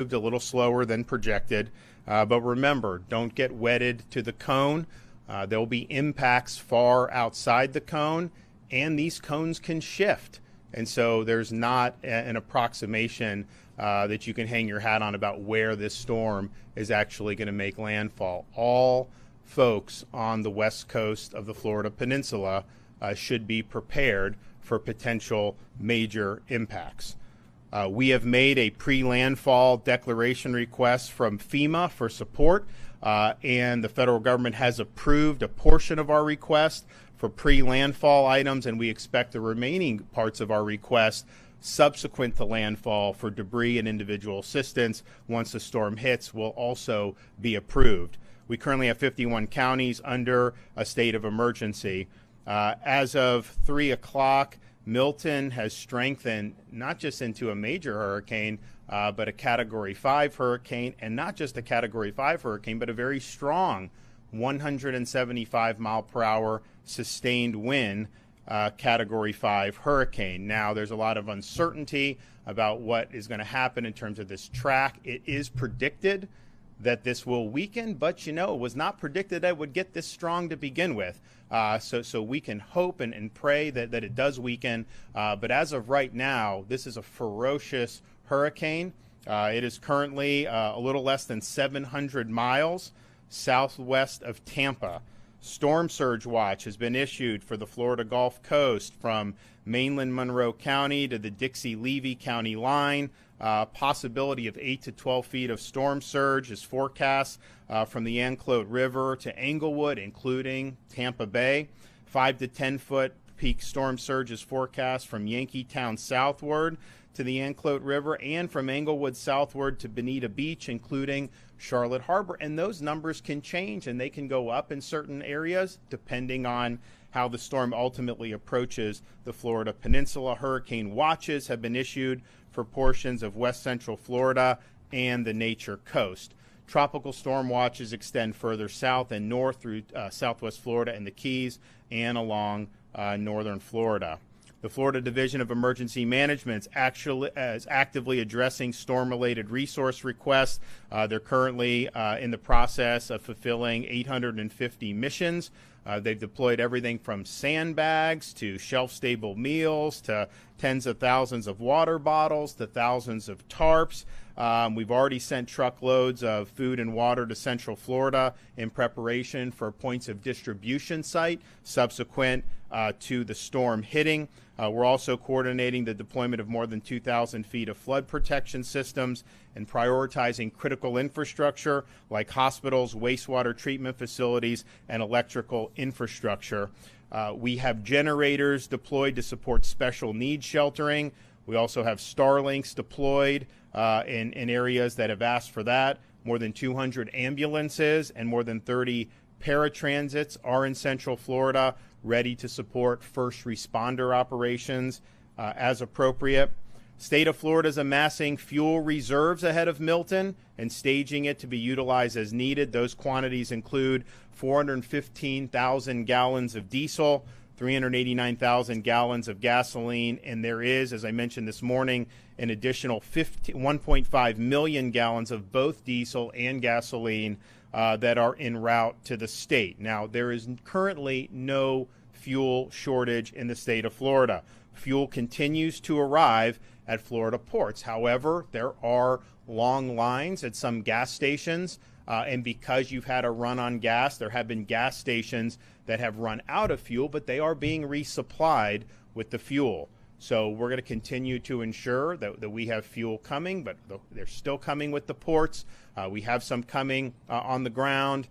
moved a little slower than projected. But remember, don't get wedded to the cone. There will be impacts far outside the cone, and these cones can shift. And so there's not an approximation that you can hang your hat on about where this storm is actually going to make landfall. All folks on the west coast of the Florida Peninsula should be prepared for potential major impacts. We have made a pre-landfall declaration request from FEMA for support, and the federal government has approved a portion of our request for pre-landfall items, and we expect the remaining parts of our request subsequent to landfall for debris and individual assistance once the storm hits will also be approved. We currently have 51 counties under a state of emergency. As of 3 o'clock, Milton has strengthened not just into a major hurricane, but a Category 5 hurricane, and not just a Category 5 hurricane, but a very strong 175 mile per hour sustained wind Category 5 hurricane. Now, there's a lot of uncertainty about what is going to happen in terms of this track. It is predicted that this will weaken, but it was not predicted that it would get this strong to begin with. So we can hope and pray that it does weaken. But as of right now, this is a ferocious hurricane. It is currently a little less than 700 miles southwest of Tampa. Storm surge watch has been issued for the Florida Gulf Coast from mainland Monroe County to the Dixie-Levy County line. Possibility of 8 to 12 feet of storm surge is forecast from the Anclote River to Englewood, including Tampa Bay. 5 to 10 foot peak storm surge is forecast from Yankeetown southward to the Anclote River and from Englewood southward to Bonita Beach, including Charlotte Harbor. And those numbers can change and they can go up in certain areas depending on how the storm ultimately approaches the Florida Peninsula. Hurricane watches have been issued for portions of west central Florida and the Nature Coast. Tropical storm watches extend further south and north through southwest Florida and the Keys and along northern Florida. The Florida Division of Emergency Management is actively addressing storm-related resource requests. They're currently in the process of fulfilling 850 missions. They've deployed everything from sandbags to shelf-stable meals to tens of thousands of water bottles to thousands of tarps. We've already sent truckloads of food and water to Central Florida in preparation for points of distribution site subsequent to the storm hitting. We're also coordinating the deployment of more than 2,000 feet of flood protection systems and prioritizing critical infrastructure like hospitals, wastewater treatment facilities, and electrical infrastructure. We have generators deployed to support special needs sheltering. We also have Starlinks deployed in areas that have asked for that. More than 200 ambulances and more than 30 paratransits are in Central Florida, ready to support first responder operations as appropriate. State of Florida is amassing fuel reserves ahead of Milton and staging it to be utilized as needed. Those quantities include 415,000 gallons of diesel, 389,000 gallons of gasoline, and there is, as I mentioned this morning, an additional 1.5 million gallons of both diesel and gasoline that are en route to the state. Now, there is currently no fuel shortage in the state of Florida. Fuel continues to arrive at Florida ports. However, there are long lines at some gas stations, and because you've had a run on gas, there have been gas stations that have run out of fuel, but they are being resupplied with the fuel. So we're going to continue to ensure that we have fuel coming, but they're still coming with the ports. We have some coming on the ground,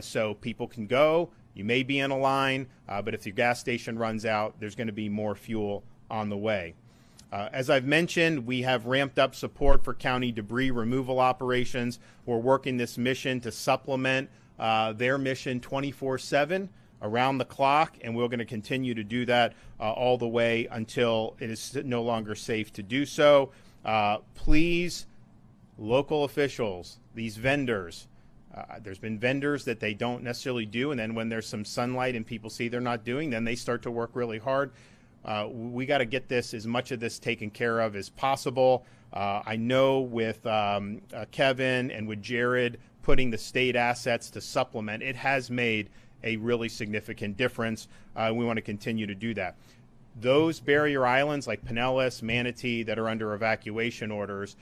so people can go. You may be in a line, but if your gas station runs out, there's going to be more fuel on the way. As I've mentioned, we have ramped up support for county debris removal operations. We're working this mission to supplement their mission 24/7 around the clock, and we're going to continue to do that all the way until it is no longer safe to do so. Please, local officials, these vendors, there's been vendors that they don't necessarily do, and then when there's some sunlight and people see they're not doing, then they start to work really hard. we got to get as much of this taken care of as possible. I know with Kevin and with Jared putting the state assets to supplement, it has made a really significant difference. We want to continue to do that. Those barrier islands like Pinellas, Manatee that are under evacuation orders,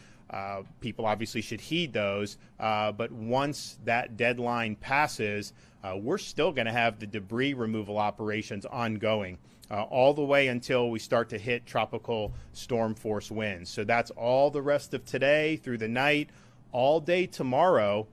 people obviously should heed those. But once that deadline passes, we're still going to have the debris removal operations ongoing all the way until we start to hit tropical storm force winds. So that's all the rest of today through the night, all day tomorrow,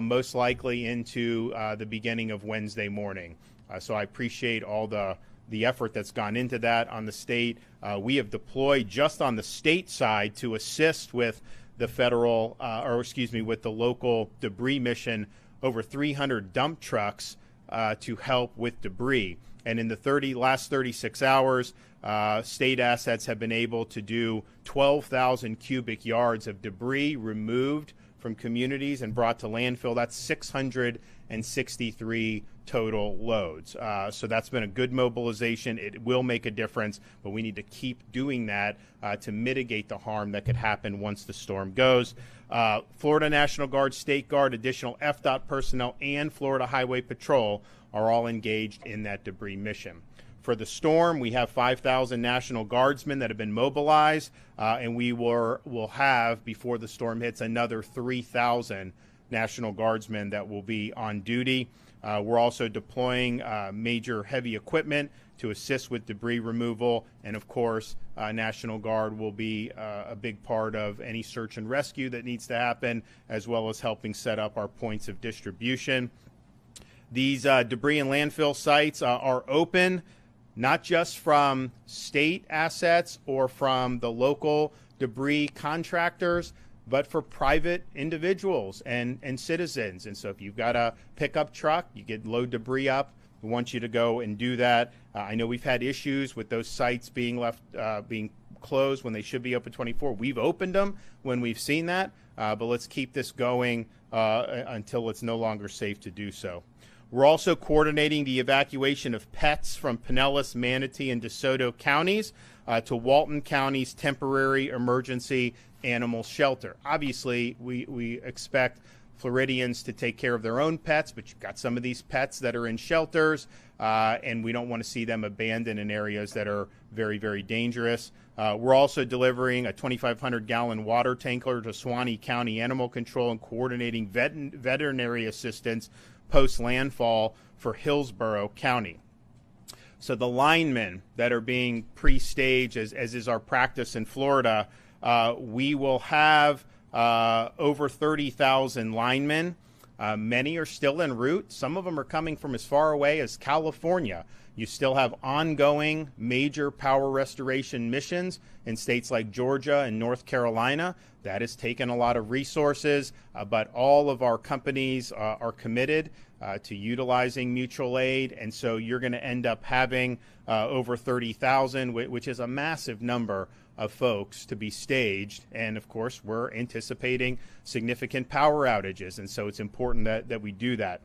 most likely into the beginning of Wednesday morning. So I appreciate all the effort that's gone into that on the state. We have deployed just on the state side to assist with the federal, with the local debris mission, over 300 dump trucks to help with debris. And in the last 36 hours, state assets have been able to do 12,000 cubic yards of debris removed from communities and brought to landfill. That's 663 total loads. So that's been a good mobilization. It will make a difference, but we need to keep doing that to mitigate the harm that could happen once the storm goes. Florida National Guard, State Guard, additional FDOT personnel, and Florida Highway Patrol are all engaged in that debris mission. For the storm, we have 5,000 National Guardsmen that have been mobilized, and we will have, before the storm hits, another 3,000 National Guardsmen that will be on duty. We're also deploying major heavy equipment to assist with debris removal, and of course, National Guard will be a big part of any search and rescue that needs to happen, as well as helping set up our points of distribution. These debris and landfill sites are open, not just from state assets or from the local debris contractors, but for private individuals and citizens. And so if you've got a pickup truck, you get load debris up, we want you to go and do that. I know we've had issues with those sites being closed when they should be open 24. We've opened them when we've seen that, but let's keep this going until it's no longer safe to do so. We're also coordinating the evacuation of pets from Pinellas, Manatee, and DeSoto counties to Walton County's temporary emergency animal shelter. Obviously, we expect Floridians to take care of their own pets, but you've got some of these pets that are in shelters, and we don't want to see them abandoned in areas that are very, very dangerous. We're also delivering a 2,500-gallon water tanker to Suwannee County Animal Control and coordinating veterinary assistance post-landfall for Hillsborough County. So the linemen that are being pre-staged, as is our practice in Florida, we will have over 30,000 linemen. Many are still en route. Some of them are coming from as far away as California. You still have ongoing major power restoration missions in states like Georgia and North Carolina. That has taken a lot of resources, but all of our companies are committed to utilizing mutual aid. And so you're going to end up having over 30,000, which is a massive number of folks to be staged. And of course, we're anticipating significant power outages. And so it's important that we do that.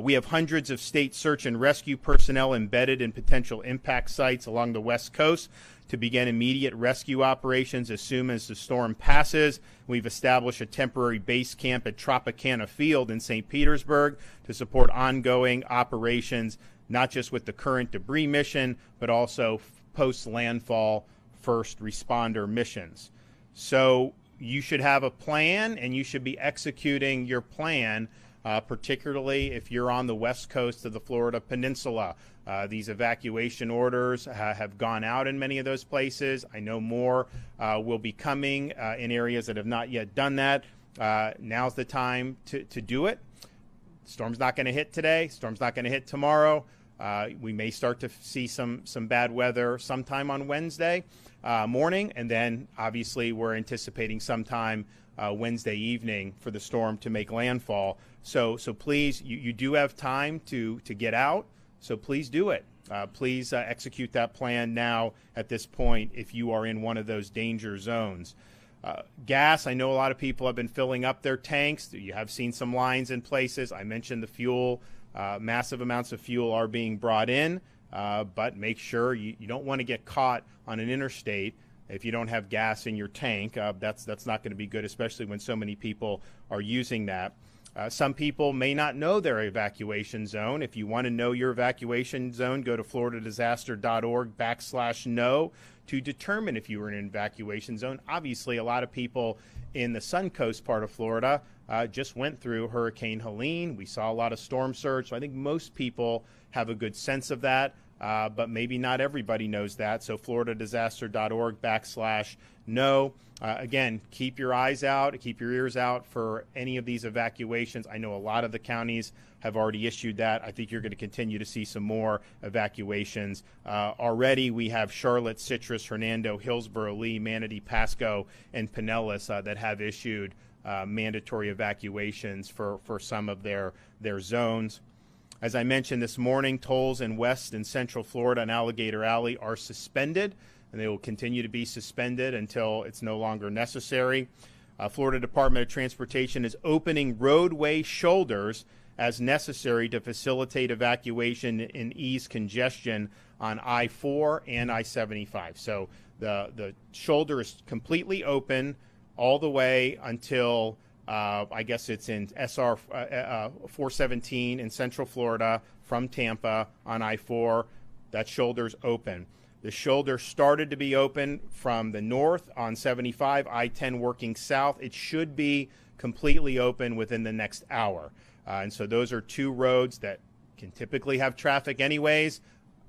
We have hundreds of state search and rescue personnel embedded in potential impact sites along the West Coast to begin immediate rescue operations as soon as the storm passes. We've established a temporary base camp at Tropicana Field in St. Petersburg to support ongoing operations, not just with the current debris mission, but also post-landfall first responder missions. So you should have a plan, and you should be executing your plan, particularly if you're on the west coast of the Florida Peninsula. These evacuation orders have gone out in many of those places. I know more will be coming in areas that have not yet done that. Now's the time to do it. Storm's not going to hit today. Storm's not going to hit tomorrow. We may start to see some bad weather sometime on Wednesday morning, and then obviously we're anticipating sometime Wednesday evening for the storm to make landfall. So please, you do have time to get out, so please do it. Please execute that plan now at this point if you are in one of those danger zones. Gas, I know a lot of people have been filling up their tanks. You have seen some lines in places. I mentioned the fuel. Massive amounts of fuel are being brought in. but make sure you don't want to get caught on an interstate if you don't have gas in your tank. That's not going to be good, especially when so many people are using that. Some people may not know their evacuation zone. If you want to know your evacuation zone, go to floridadisaster.org/know to determine if you were in an evacuation zone. Obviously, a lot of people in the Suncoast part of Florida just went through Hurricane Helene. We saw a lot of storm surge, so I think most people have a good sense of that, but maybe not everybody knows that. So floridadisaster.org/know. Again, keep your eyes out, keep your ears out for any of these evacuations. I know a lot of the counties have already issued that. I think you're going to continue to see some more evacuations. Already we have Charlotte, Citrus, Hernando, Hillsborough, Lee, Manatee, Pasco, and Pinellas that have issued mandatory evacuations for some of their zones. As I mentioned this morning, tolls in West and Central Florida and Alligator Alley are suspended, and they will continue to be suspended until it's no longer necessary. Florida Department of Transportation is opening roadway shoulders as necessary to facilitate evacuation and ease congestion on I-4 and I-75. So the shoulder is completely open all the way until I guess it's in SR 417 in Central Florida from Tampa on I-4. That shoulder's open. The shoulder started to be open from the north on 75, I-10 working south. It should be completely open within the next hour. And so those are two roads that can typically have traffic anyways.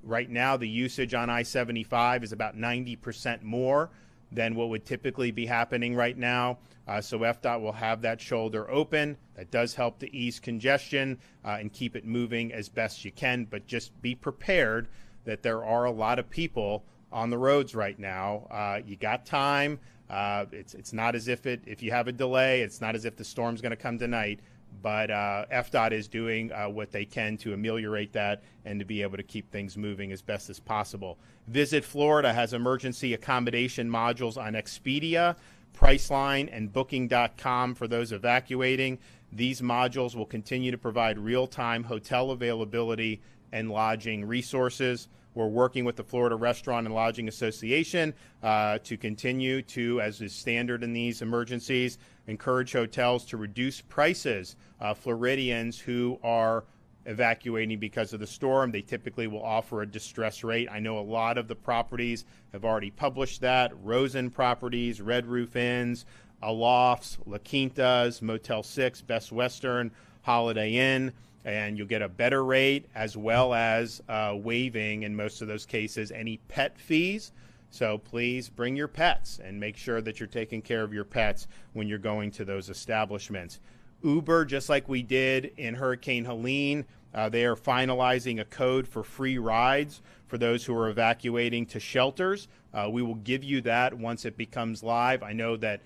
Right now, the usage on I-75 is about 90% more than what would typically be happening right now. So FDOT will have that shoulder open. That does help to ease congestion and keep it moving as best you can, but just be prepared that there are a lot of people on the roads right now. You got time. It's not as if you have a delay, it's not as if the storm's going to come tonight, but FDOT is doing what they can to ameliorate that and to be able to keep things moving as best as possible. Visit Florida has emergency accommodation modules on Expedia, Priceline, and Booking.com for those evacuating. These modules will continue to provide real-time hotel availability and lodging resources. We're working with the Florida Restaurant and Lodging Association to continue to, as is standard in these emergencies, encourage hotels to reduce prices. Floridians who are evacuating because of the storm, they typically will offer a distress rate. I know a lot of the properties have already published that. Rosen Properties, Red Roof Inns, Alofts, La Quintas, Motel 6, Best Western, Holiday Inn. And you'll get a better rate, as well as waiving, in most of those cases, any pet fees. So please bring your pets and make sure that you're taking care of your pets when you're going to those establishments. Uber, just like we did in Hurricane Helene, they are finalizing a code for free rides for those who are evacuating to shelters. We will give you that once it becomes live. I know that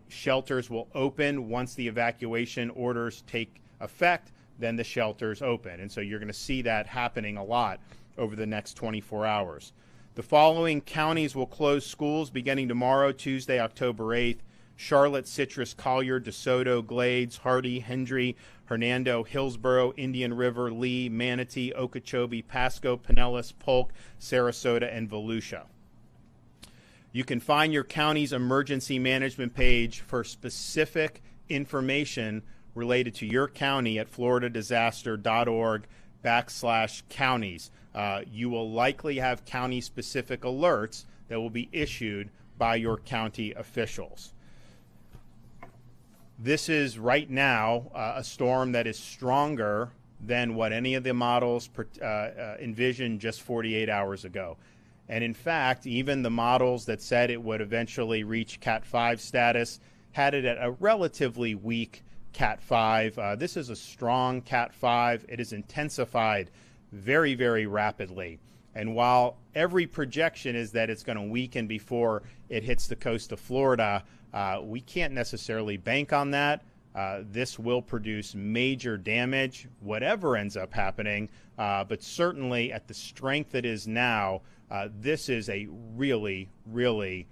shelters will open once the evacuation orders take effect. Then the shelters open. And so you're going to see that happening a lot over the next 24 hours. The following counties will close schools beginning tomorrow, Tuesday, October 8th. Charlotte, Citrus, Collier, DeSoto, Glades, Hardy, Hendry, Hernando, Hillsborough, Indian River, Lee, Manatee, Okeechobee, Pasco, Pinellas, Polk, Sarasota, and Volusia. You can find your county's emergency management page for specific information related to your county at floridadisaster.org/counties. You will likely have county-specific alerts that will be issued by your county officials. This is right now a storm that is stronger than what any of the models envisioned just 48 hours ago. And in fact, even the models that said it would eventually reach Cat 5 status had it at a relatively weak Cat 5. This is a strong Cat 5. It is intensified very, very rapidly. And while every projection is that it's going to weaken before it hits the coast of Florida, we can't necessarily bank on that. This will produce major damage, whatever ends up happening. But certainly at the strength it is now, this is a really, really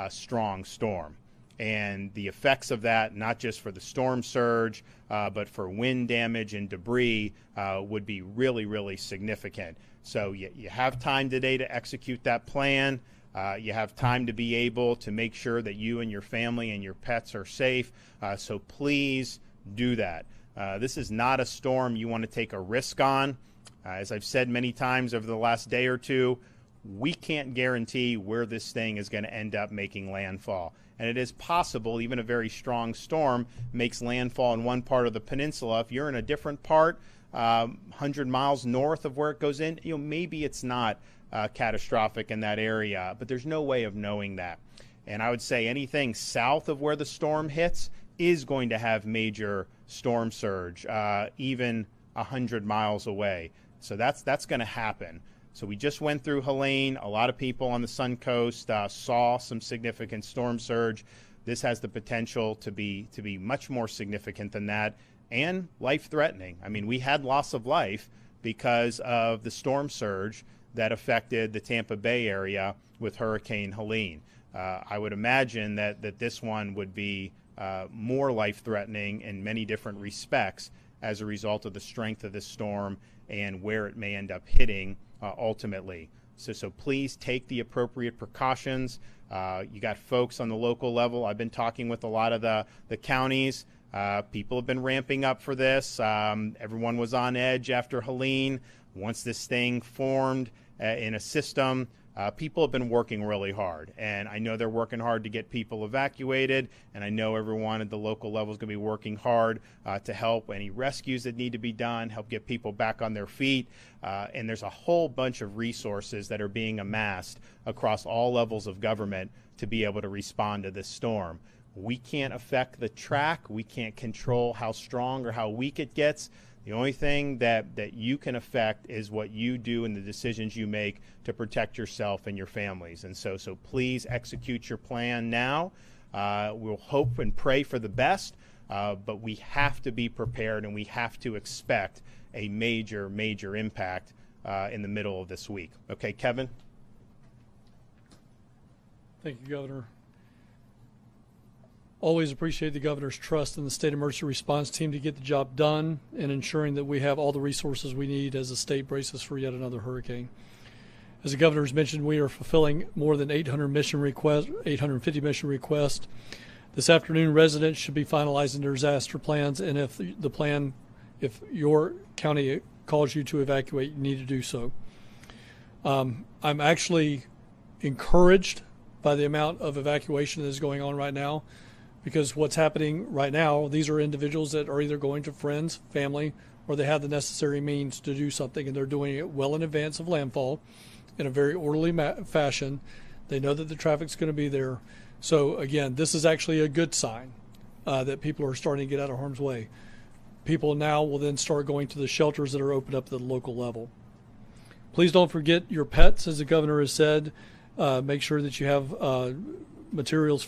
strong storm. and the effects of that, not just for the storm surge, but for wind damage and debris, would be really, really significant. So you have time today to execute that plan. You have time to be able to make sure that you and your family and your pets are safe. So please do that. This is not a storm you want to take a risk on. As I've said many times over the last day or two, we can't guarantee where this thing is going to end up making landfall. And it is possible even a very strong storm makes landfall in one part of the peninsula. If you're in a different part, 100 miles north of where it goes in, maybe it's not catastrophic in that area, but there's no way of knowing that. And I would say anything south of where the storm hits is going to have major storm surge, even 100 miles away. So that's going to happen. So we just went through Helene. A lot of people on the Sun Coast saw some significant storm surge. This has the potential to be much more significant than that, and life-threatening. I mean, we had loss of life because of the storm surge that affected the Tampa Bay area with Hurricane Helene. I would imagine that this one would be more life-threatening in many different respects as a result of the strength of this storm and where it may end up hitting ultimately. So please take the appropriate precautions. You got folks on the local level. I've been talking with a lot of the counties. People have been ramping up for this. Everyone was on edge after Helene. Once this thing formed in a system, people have been working really hard. And I know they're working hard to get people evacuated. And I know everyone at the local level is going to be working hard to help any rescues that need to be done, help get people back on their feet. And there's a whole bunch of resources that are being amassed across all levels of government to be able to respond to this storm. We can't affect the track. We can't control how strong or how weak it gets. The only thing that you can affect is what you do and the decisions you make to protect yourself and your families. And so please execute your plan now. We'll hope and pray for the best, but we have to be prepared and we have to expect a major, major impact in the middle of this week. Okay, Kevin? Thank you, Governor. Always appreciate the governor's trust in the state emergency response team to get the job done and ensuring that we have all the resources we need as the state braces for yet another hurricane. As the governor's mentioned, we are fulfilling more than 850 mission requests. This afternoon, residents should be finalizing their disaster plans, and if your county calls you to evacuate, you need to do so. I'm actually encouraged by the amount of evacuation that is going on right now, because what's happening right now, these are individuals that are either going to friends, family, or they have the necessary means to do something, and they're doing it well in advance of landfall in a very orderly fashion. They know that the traffic's going to be there. So again, this is actually a good sign that people are starting to get out of harm's way. People now will then start going to the shelters that are opened up at the local level. Please don't forget your pets, as the governor has said. Make sure that you have make sure you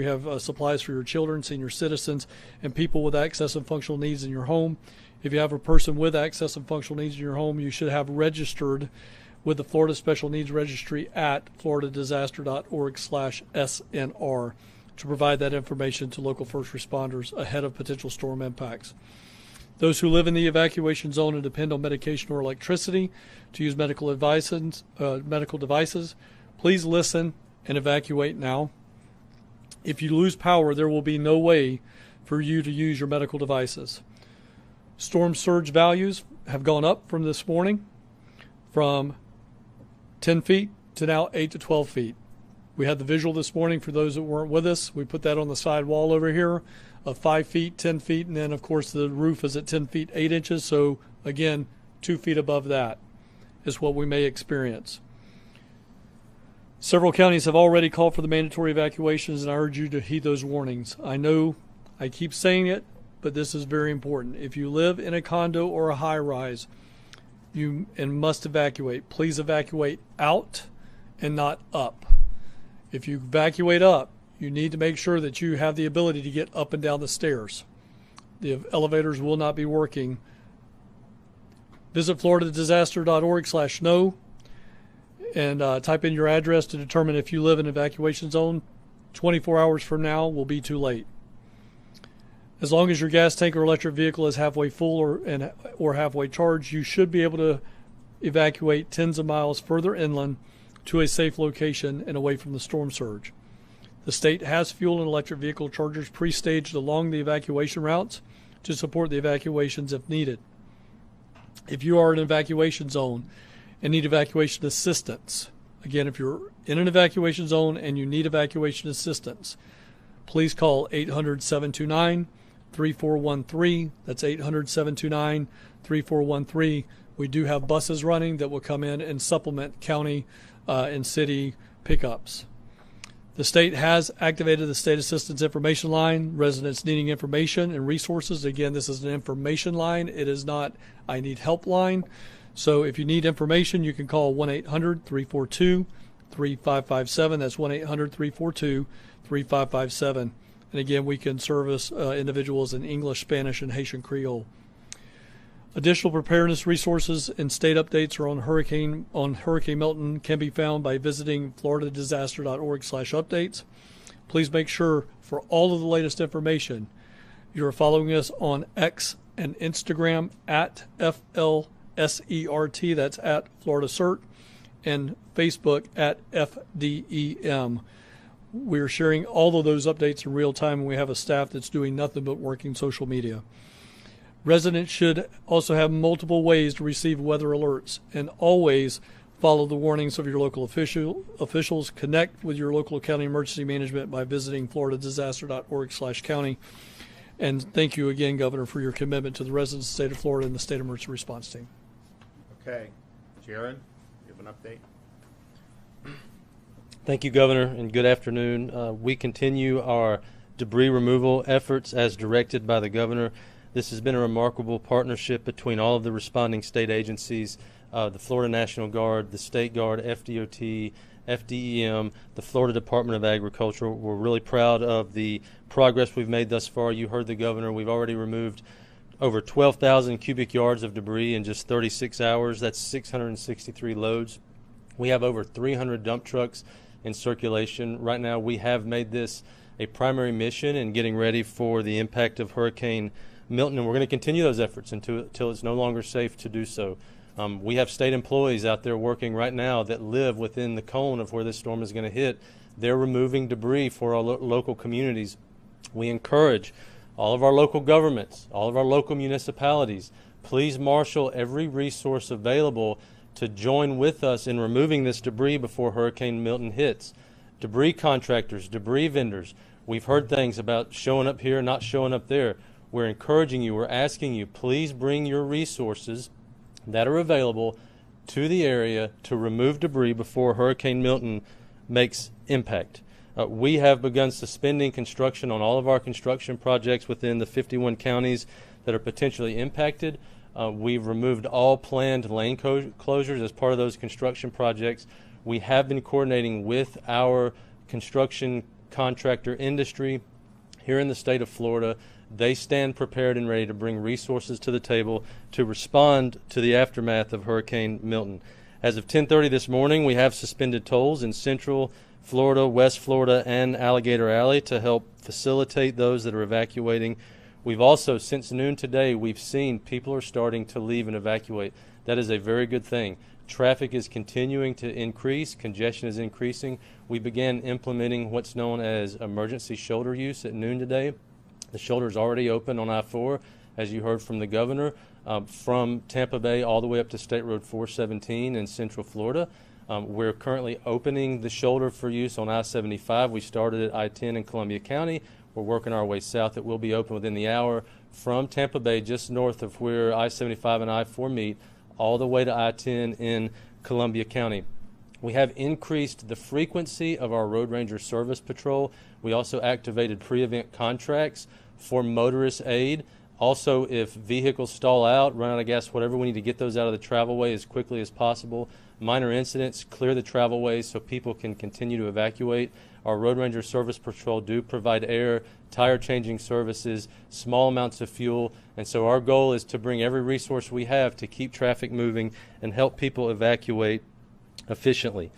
have supplies for your children, senior citizens, and people with access and functional needs in your home. If you have a person with access and functional needs in your home, you should have registered with the Florida Special Needs Registry at floridadisaster.org/SNR to provide that information to local first responders ahead of potential storm impacts. Those who live in the evacuation zone and depend on medication or electricity to use medical devices, please listen and evacuate now. If you lose power, there will be no way for you to use your medical devices. Storm surge values have gone up from this morning from 10 feet to now 8 to 12 feet. We had the visual this morning for those that weren't with us. We put that on the side wall over here of 5 feet, 10 feet, and then of course the roof is at 10 feet, 8 inches. So again, 2 feet above that is what we may experience. Several counties have already called for the mandatory evacuations, and I urge you to heed those warnings. I know I keep saying it, but this is very important. If you live in a condo or a high-rise, you must evacuate. Please evacuate out and not up. If you evacuate up, you need to make sure that you have the ability to get up and down the stairs. The elevators will not be working. Visit floridadisaster.org/know and type in your address to determine if you live in an evacuation zone. 24 hours from now will be too late. As long as your gas tank or electric vehicle is halfway full or halfway charged, you should be able to evacuate tens of miles further inland to a safe location and away from the storm surge. The state has fuel and electric vehicle chargers pre-staged along the evacuation routes to support the evacuations if needed. If you are in an evacuation zone and need evacuation assistance, again, if you're in an evacuation zone and you need evacuation assistance, please call 800-729-3413. That's 800-729-3413. We do have buses running that will come in and supplement county and city pickups. The state has activated the State Assistance Information Line. Residents needing information and resources. Again, this is an information line. It is not I need help line. So if you need information, you can call 1-800-342-3557. That's 1-800-342-3557. And again, we can service individuals in English, Spanish, and Haitian Creole. Additional preparedness resources and state updates are on Hurricane Milton can be found by visiting floridadisaster.org/updates. Please make sure for all of the latest information you are following us on X and Instagram at FLSERT, that's at Florida CERT, and Facebook at FDEM. We're sharing all of those updates in real time, and we have a staff that's doing nothing but working social media. Residents should also have multiple ways to receive weather alerts, and always follow the warnings of your local officials. Connect with your local county emergency management by visiting floridadisaster.org/county. And thank you again, Governor, for your commitment to the residents of the state of Florida and the state emergency response team. Okay. Jaron, you have an update? Thank you, Governor, and good afternoon. We continue our debris removal efforts as directed by the Governor. This has been a remarkable partnership between all of the responding state agencies, the Florida National Guard, the State Guard, FDOT, FDEM, the Florida Department of Agriculture. We're really proud of the progress we've made thus far. You heard the Governor. We've already removed over 12,000 cubic yards of debris in just 36 hours. That's 663 loads. We have over 300 dump trucks in circulation. Right now, we have made this a primary mission in getting ready for the impact of Hurricane Milton, and we're going to continue those efforts until it's no longer safe to do so. We have state employees out there working right now that live within the cone of where this storm is going to hit. They're removing debris for our local communities. We encourage all of our local governments, all of our local municipalities, please marshal every resource available to join with us in removing this debris before Hurricane Milton hits. Debris contractors, debris vendors, we've heard things about showing up here, not showing up there. We're encouraging you, we're asking you, please bring your resources that are available to the area to remove debris before Hurricane Milton makes impact. We have begun suspending construction on all of our construction projects within the 51 counties that are potentially impacted. We've removed all planned lane closures as part of those construction projects. We have been coordinating with our construction contractor industry here in the state of Florida. They stand prepared and ready to bring resources to the table to respond to the aftermath of Hurricane Milton. As of 10:30 this morning, we have suspended tolls in Central Florida, West Florida, and Alligator Alley to help facilitate those that are evacuating. We've also, since noon today, we've seen people are starting to leave and evacuate. That is a very good thing. Traffic is continuing to increase. Congestion is increasing. We began implementing what's known as emergency shoulder use at noon today. The shoulder is already open on I-4, as you heard from the Governor, from Tampa Bay all the way up to State Road 417 in Central Florida. We're currently opening the shoulder for use on I-75. We started at I-10 in Columbia County. We're working our way south. It will be open within the hour from Tampa Bay, just north of where I-75 and I-4 meet, all the way to I-10 in Columbia County. We have increased the frequency of our Road Ranger Service Patrol. We also activated pre-event contracts for motorist aid. Also, if vehicles stall out, run out of gas, whatever, we need to get those out of the travelway as quickly as possible. Minor incidents, clear the travelways so people can continue to evacuate. Our Road Ranger Service Patrol do provide air, tire changing services, small amounts of fuel, and so our goal is to bring every resource we have to keep traffic moving and help people evacuate efficiently.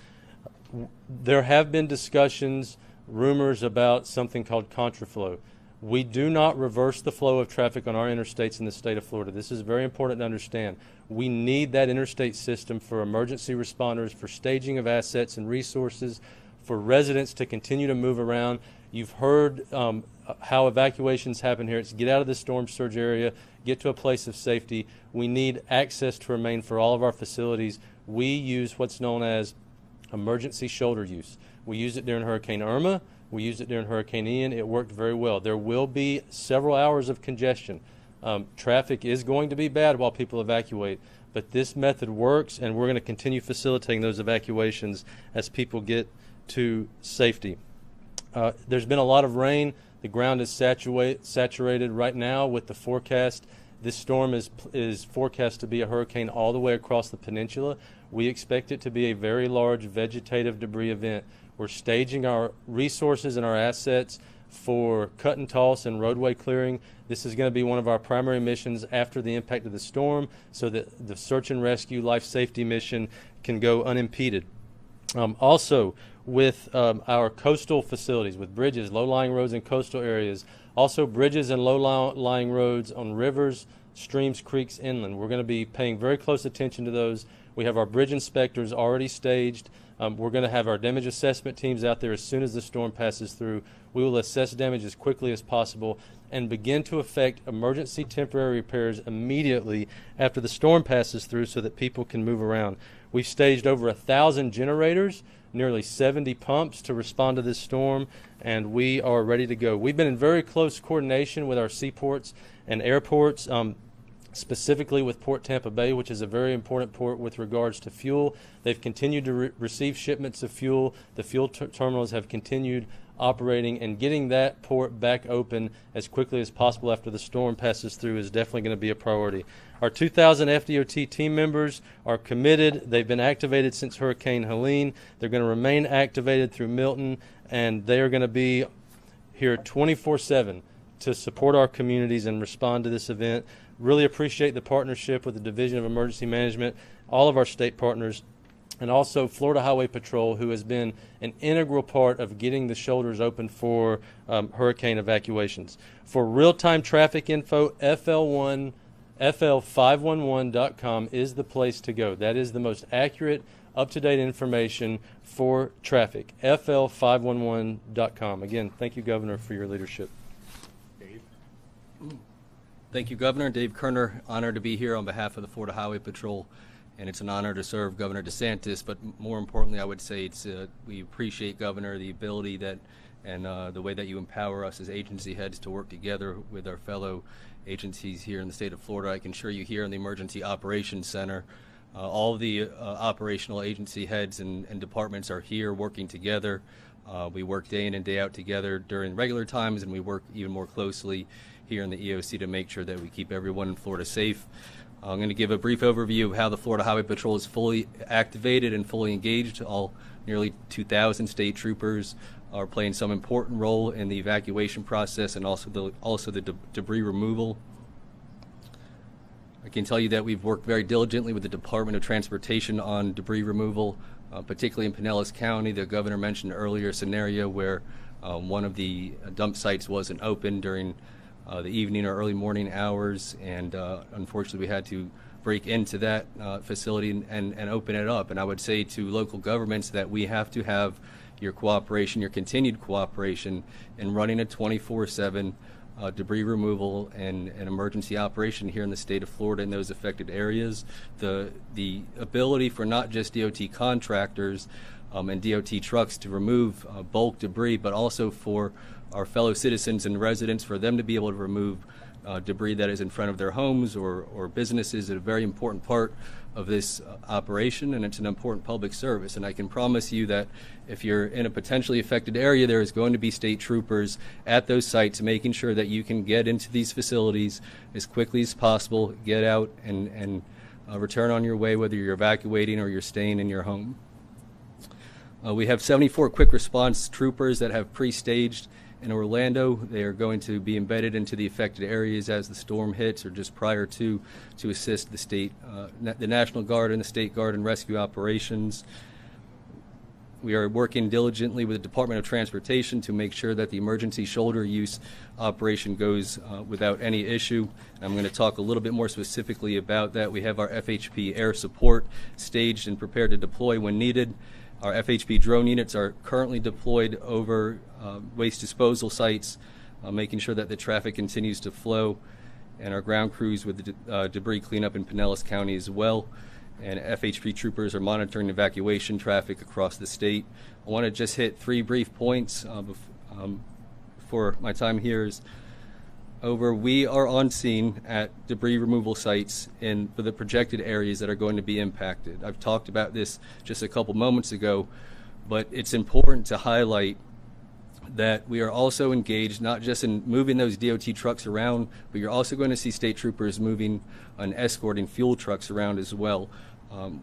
There have been discussions rumors about something called contraflow. We do not reverse the flow of traffic on our interstates in the state of Florida. This is very important to understand. We need that interstate system for emergency responders, for staging of assets and resources, for residents to continue to move around. You've heard how evacuations happen here. It's get out of the storm surge area, get to a place of safety. We need access to remain for all of our facilities. We use what's known as emergency shoulder use. We used it during Hurricane Irma. We used it during Hurricane Ian. It worked very well. There will be several hours of congestion. Traffic is going to be bad while people evacuate, but this method works, and we're going to continue facilitating those evacuations as people get to safety. There's been a lot of rain. The ground is saturated right now with the forecast. This storm is forecast to be a hurricane all the way across the peninsula. We expect it to be a very large vegetative debris event. We're staging our resources and our assets for cut and toss and roadway clearing. This is going to be one of our primary missions after the impact of the storm, so that the search and rescue life safety mission can go unimpeded. Also, with our coastal facilities, with bridges, low-lying roads in coastal areas, also bridges and low-lying roads on rivers, streams, creeks, inland. We're going to be paying very close attention to those. We have our bridge inspectors already staged. We're going to have our damage assessment teams out there as soon as the storm passes through. We will assess damage as quickly as possible and begin to effect emergency temporary repairs immediately after the storm passes through so that people can move around. We've staged over 1,000 generators, nearly 70 pumps to respond to this storm, and we are ready to go. We've been in very close coordination with our seaports and airports, specifically with Port Tampa Bay, which is a very important port with regards to fuel. They've continued to receive shipments of fuel. The fuel terminals have continued operating, and getting that port back open as quickly as possible after the storm passes through is definitely going to be a priority. Our 2,000 FDOT team members are committed. They've been activated since Hurricane Helene. They're going to remain activated through Milton, and they are going to be here 24/7 to support our communities and respond to this event. Really appreciate the partnership with the Division of Emergency Management, all of our state partners, and also Florida Highway Patrol, who has been an integral part of getting the shoulders open for hurricane evacuations. For real-time traffic info, FL511.com is the place to go. That is the most accurate, up-to-date information for traffic, FL511.com. Again, thank you, Governor, for your leadership. Dave? Thank you, Governor. Dave Kerner, honored to be here on behalf of the Florida Highway Patrol, and it's an honor to serve Governor DeSantis, but more importantly, I would say we appreciate, Governor, the ability that and the way that you empower us as agency heads to work together with our fellow agencies here in the state of Florida. I can assure you here in the Emergency Operations Center, all of the operational agency heads and departments are here working together. We work day in and day out together during regular times, and we work even more closely here in the EOC to make sure that we keep everyone in Florida safe. I'm going to give a brief overview of how the Florida Highway Patrol is fully activated and fully engaged. All nearly 2,000 state troopers are playing some important role in the evacuation process and also the debris removal. I can tell you that we've worked very diligently with the Department of Transportation on debris removal, particularly in Pinellas County. The governor mentioned earlier a scenario where one of the dump sites wasn't open during the evening or early morning hours, and unfortunately we had to break into that facility and open it up. And I would say to local governments that we have to have your cooperation, your continued cooperation in running a 24/7 debris removal and an emergency operation here in the state of Florida in those affected areas. The ability for not just DOT contractors and DOT trucks to remove bulk debris, but also for our fellow citizens and residents, for them to be able to remove debris that is in front of their homes or businesses, is a very important part of this operation, and it's an important public service. And I can promise you that if you're in a potentially affected area, there is going to be state troopers at those sites making sure that you can get into these facilities as quickly as possible, get out and return on your way, whether you're evacuating or you're staying in your home. We have 74 quick response troopers that have pre-staged in Orlando. They are going to be embedded into the affected areas as the storm hits or just prior to assist the state, the National Guard and the State Guard in rescue operations. We are working diligently with the Department of Transportation to make sure that the emergency shoulder use operation goes without any issue. I'm going to talk a little bit more specifically about that. We have our FHP air support staged and prepared to deploy when needed. Our FHP drone units are currently deployed over waste disposal sites, making sure that the traffic continues to flow, and our ground crews with the debris cleanup in Pinellas County as well. And FHP troopers are monitoring evacuation traffic across the state. I want to just hit 3 brief points before my time here is over. We are on scene at debris removal sites for the projected areas that are going to be impacted. I've talked about this just a couple moments ago, but it's important to highlight that we are also engaged not just in moving those DOT trucks around, but you're also going to see state troopers moving and escorting fuel trucks around as well.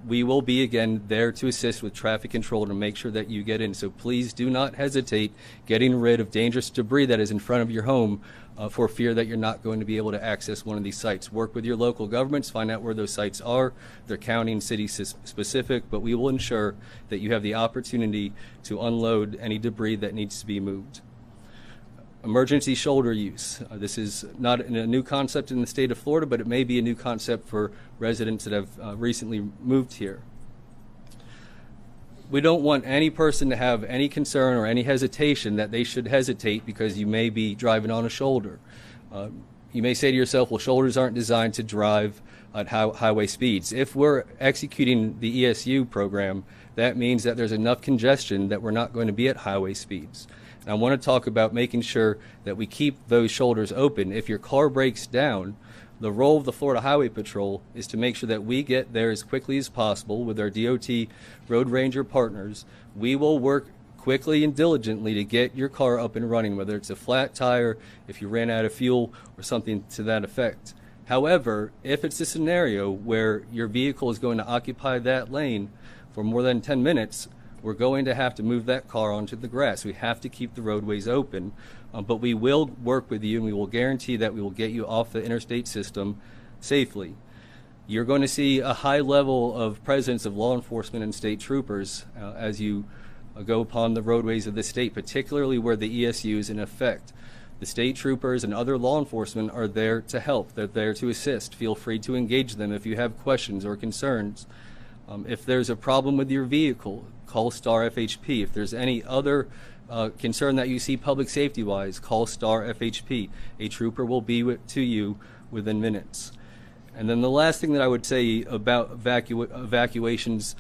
We will be, again, there to assist with traffic control to make sure that you get in. So please do not hesitate getting rid of dangerous debris that is in front of your home for fear that you're not going to be able to access one of these sites. Work with your local governments, find out where those sites are. They're county and city specific, but we will ensure that you have the opportunity to unload any debris that needs to be moved. Emergency shoulder use. This is not a new concept in the state of Florida, but it may be a new concept for residents that have recently moved here. We don't want any person to have any concern or any hesitation that they should hesitate because you may be driving on a shoulder. You may say to yourself, well, shoulders aren't designed to drive at highway speeds. If we're executing the ESU program, that means that there's enough congestion that we're not going to be at highway speeds. And I want to talk about making sure that we keep those shoulders open. If your car breaks down, the role of the Florida Highway Patrol is to make sure that we get there as quickly as possible with our DOT Road Ranger partners. We will work quickly and diligently to get your car up and running, whether it's a flat tire, if you ran out of fuel, or something to that effect. However, if it's a scenario where your vehicle is going to occupy that lane for more than 10 minutes, we're going to have to move that car onto the grass. We have to keep the roadways open, but we will work with you and we will guarantee that we will get you off the interstate system safely. You're going to see a high level of presence of law enforcement and state troopers as you go upon the roadways of the state, particularly where the ESU is in effect. The state troopers and other law enforcement are there to help. They're there to assist. Feel free to engage them if you have questions or concerns. If there's a problem with your vehicle, call STAR FHP. If there's any other concern that you see public safety-wise, call STAR FHP. A trooper will be to you within minutes. And then the last thing that I would say about evacuations,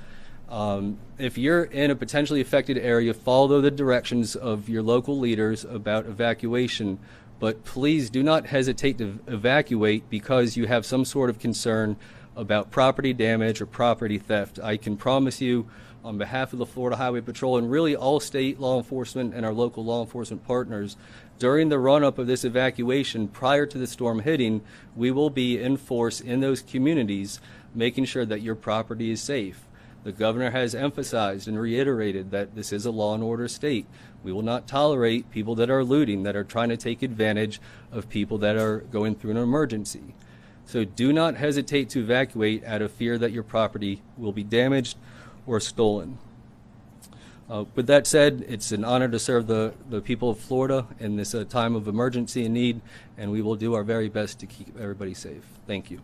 if you're in a potentially affected area, follow the directions of your local leaders about evacuation. But please do not hesitate to evacuate because you have some sort of concern about property damage or property theft. I can promise you, on behalf of the Florida Highway Patrol and really all state law enforcement and our local law enforcement partners, during the run-up of this evacuation prior to the storm hitting, we will be in force in those communities, making sure that your property is safe. The governor has emphasized and reiterated that this is a law and order state. We will not tolerate people that are looting, that are trying to take advantage of people that are going through an emergency. So do not hesitate to evacuate out of fear that your property will be damaged or stolen. With that said, it's an honor to serve the people of Florida in this time of emergency and need, and we will do our very best to keep everybody safe. Thank you.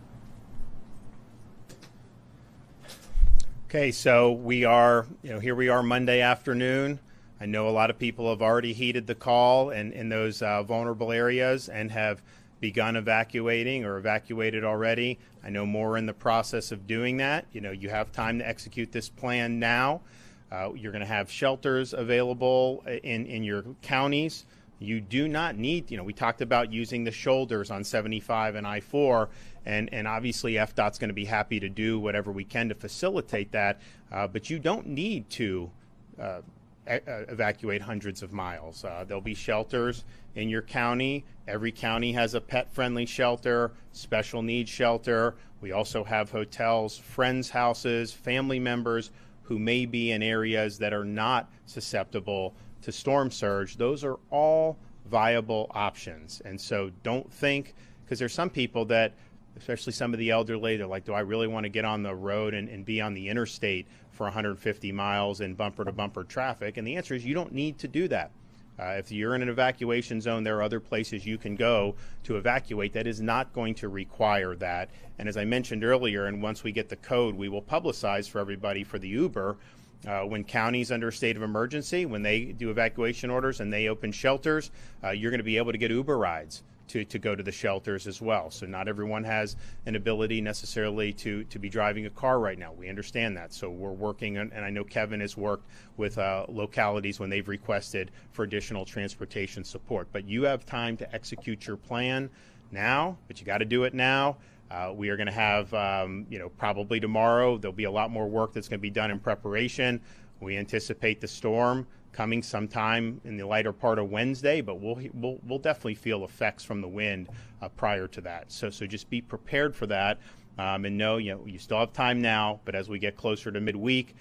Okay, so we are, here we are Monday afternoon. I know a lot of people have already heeded the call and in those vulnerable areas and have begun evacuating or evacuated already. I know more are in the process of doing that. You have time to execute this plan now. You're going to have shelters available in your counties. You do not need, we talked about using the shoulders on 75 and I-4, and obviously FDOT's going to be happy to do whatever we can to facilitate that, but you don't need to evacuate hundreds of miles. There'll be shelters in your county. Every county has a pet-friendly shelter, special needs shelter. We also have hotels, friends' houses, family members who may be in areas that are not susceptible to storm surge. Those are all viable options. And so don't think, because there's some people that especially some of the elderly. They're like, do I really want to get on the road and be on the interstate for 150 miles in bumper-to-bumper traffic? And the answer is you don't need to do that. If you're in an evacuation zone, there are other places you can go to evacuate that is not going to require that. And as I mentioned earlier, and once we get the code, we will publicize for everybody for the Uber. When counties under a state of emergency, when they do evacuation orders and they open shelters, you're going to be able to get Uber rides to go to the shelters as well. So not everyone has an ability necessarily to be driving a car right now. We understand that. So we're working on, and I know Kevin has worked with localities when they've requested for additional transportation support. But you have time to execute your plan now, but you got to do it now. We are going to have, probably tomorrow, there'll be a lot more work that's going to be done in preparation. We anticipate the storm coming sometime in the lighter part of Wednesday, but we'll definitely feel effects from the wind prior to that. So just be prepared for that, and know you still have time now. But as we get closer to midweek,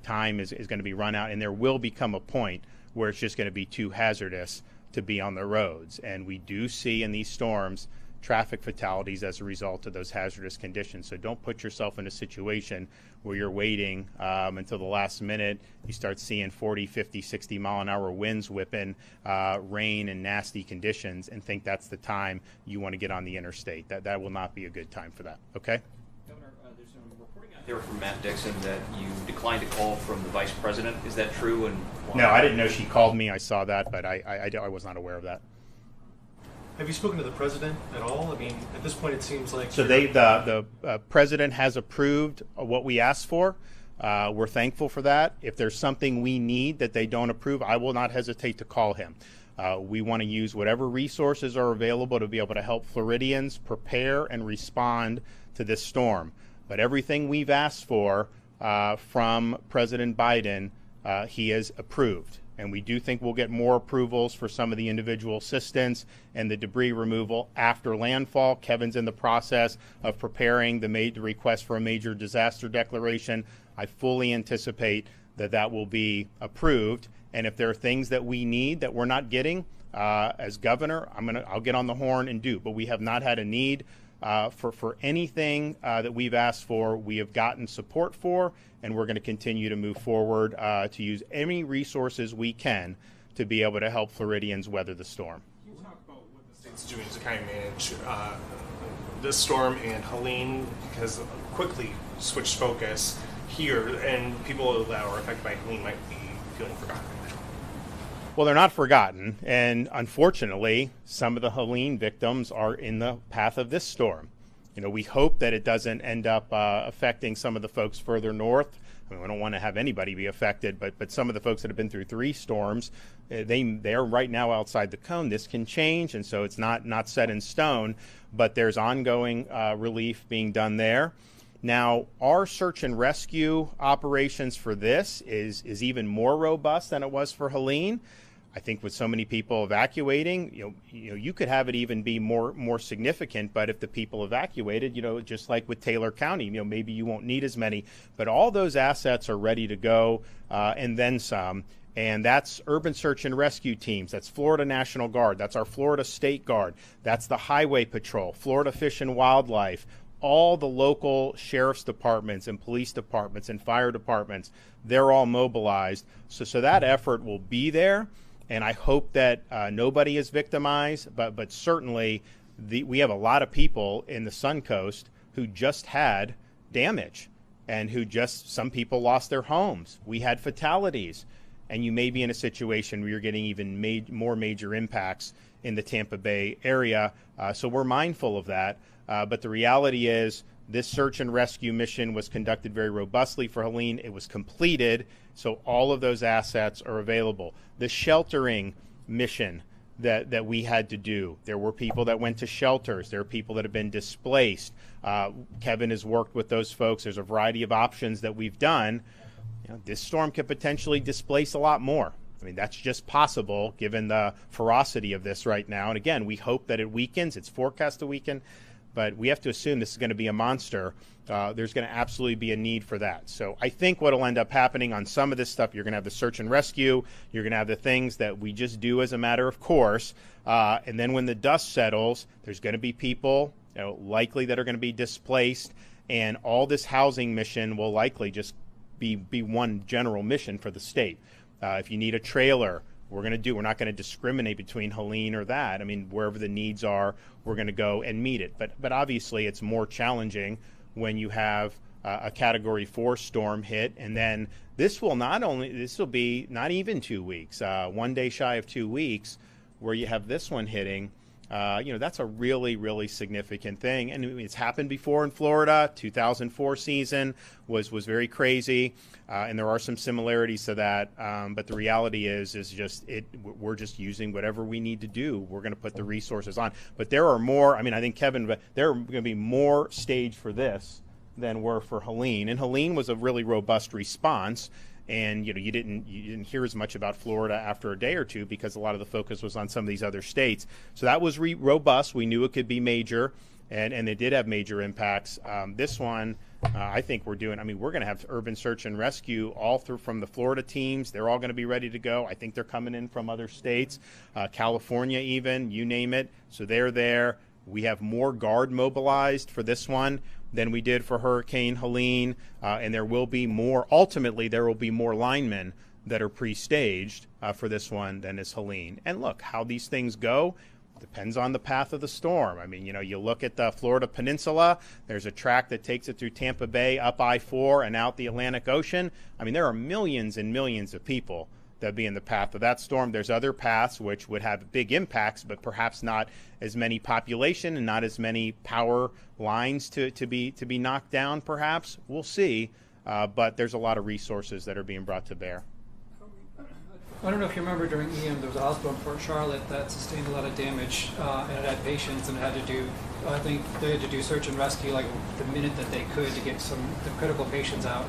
time is going to be run out, and there will become a point where it's just going to be too hazardous to be on the roads. And we do see in these storms traffic fatalities as a result of those hazardous conditions. So don't put yourself in a situation where you're waiting until the last minute. You start seeing 40, 50, 60 mile an hour winds whipping, rain and nasty conditions, and think that's the time you want to get on the interstate. That will not be a good time for that. Okay? Governor, there's some reporting out there from Matt Dixon that you declined a call from the vice president. Is that true? And why? No, I didn't know she called me. I saw that, but I was not aware of that. Have you spoken to the president at all? I mean, at this point, it seems like... So the president has approved what we asked for. We're thankful for that. If there's something we need that they don't approve, I will not hesitate to call him. We want to use whatever resources are available to be able to help Floridians prepare and respond to this storm. But everything we've asked for from President Biden, he has approved. And we do think we'll get more approvals for some of the individual assistance and the debris removal after landfall. Kevin's in the process of preparing the request for a major disaster declaration. I fully anticipate that will be approved. And if there are things that we need that we're not getting, as governor, I'll get on the horn and do. But we have not had a need for anything that we've asked for. We have gotten support for, and we're going to continue to move forward to use any resources we can to be able to help Floridians weather the storm. Can you talk about what the state's doing to kind of manage this storm? And Helene has quickly switched focus here, and people that are affected by Helene might be feeling forgotten. Well, they're not forgotten, and unfortunately, some of the Helene victims are in the path of this storm. We hope that it doesn't end up affecting some of the folks further north. I mean, we don't want to have anybody be affected, but some of the folks that have been through 3 storms, they are right now outside the cone. This can change, and so it's not set in stone, but there's ongoing relief being done there. Now, our search and rescue operations for this is even more robust than it was for Helene. I think with so many people evacuating, you could have it even be more significant. But if the people evacuated, just like with Taylor County, maybe you won't need as many. But all those assets are ready to go, and then some. And that's urban search and rescue teams. That's Florida National Guard. That's our Florida State Guard. That's the Highway Patrol, Florida Fish and Wildlife. All the local sheriff's departments and police departments and fire departments, they're all mobilized. So that effort will be there. And I hope that nobody is victimized, but certainly we have a lot of people in the Suncoast who just had damage and some people lost their homes. We had fatalities, and you may be in a situation where you're getting even more major impacts in the Tampa Bay area. So we're mindful of that. But the reality is this search and rescue mission was conducted very robustly for Helene. It was completed, so all of those assets are available. The sheltering mission that we had to do, there were people that went to shelters. There are people that have been displaced. Kevin has worked with those folks. There's a variety of options that we've done. This storm could potentially displace a lot more. I mean, that's just possible given the ferocity of this right now. And again, we hope that it weakens. It's forecast to weaken. But we have to assume this is going to be a monster. There's going to absolutely be a need for that. So I think what will end up happening on some of this stuff, you're going to have the search and rescue. You're going to have the things that we just do as a matter of course. And then when the dust settles, there's going to be people likely that are going to be displaced, and all this housing mission will likely just be one general mission for the state. If you need a trailer, we're not going to discriminate between Helene or that. I mean, wherever the needs are, we're going to go and meet it. But obviously, it's more challenging when you have a Category 4 storm hit, and then this will be not even 2 weeks, 1 day shy of 2 weeks, where you have this one hitting. That's a really, really significant thing. And it's happened before in Florida. 2004 season was very crazy. And there are some similarities to that. But the reality is we're just using whatever we need to do. We're going to put the resources on. But there are more, I think Kevin, there are going to be more staged for this than were for Helene. And Helene was a really robust response. And you didn't hear as much about Florida after a day or two because a lot of the focus was on some of these other states. So that was robust. We knew it could be major, and it did have major impacts. This one, I think we're going to have urban search and rescue all through from the Florida teams. They're all going to be ready to go. I think they're coming in from other states, California even, you name it. So they're there. We have more guard mobilized for this one than we did for Hurricane Helene, and there will be more linemen that are pre-staged for this one than is Helene. And look, how these things go depends on the path of the storm. You look at the Florida Peninsula, there's a track that takes it through Tampa Bay, up I-4 and out the Atlantic Ocean. There are millions and millions of people that be in the path of that storm. There's other paths which would have big impacts, but perhaps not as many population and not as many power lines to be knocked down, perhaps. We'll see. But there's a lot of resources that are being brought to bear. I don't know if you remember during Ian, there was a hospital in Port Charlotte that sustained a lot of damage, and it had patients, and I think they had to do search and rescue like the minute that they could to get the critical patients out.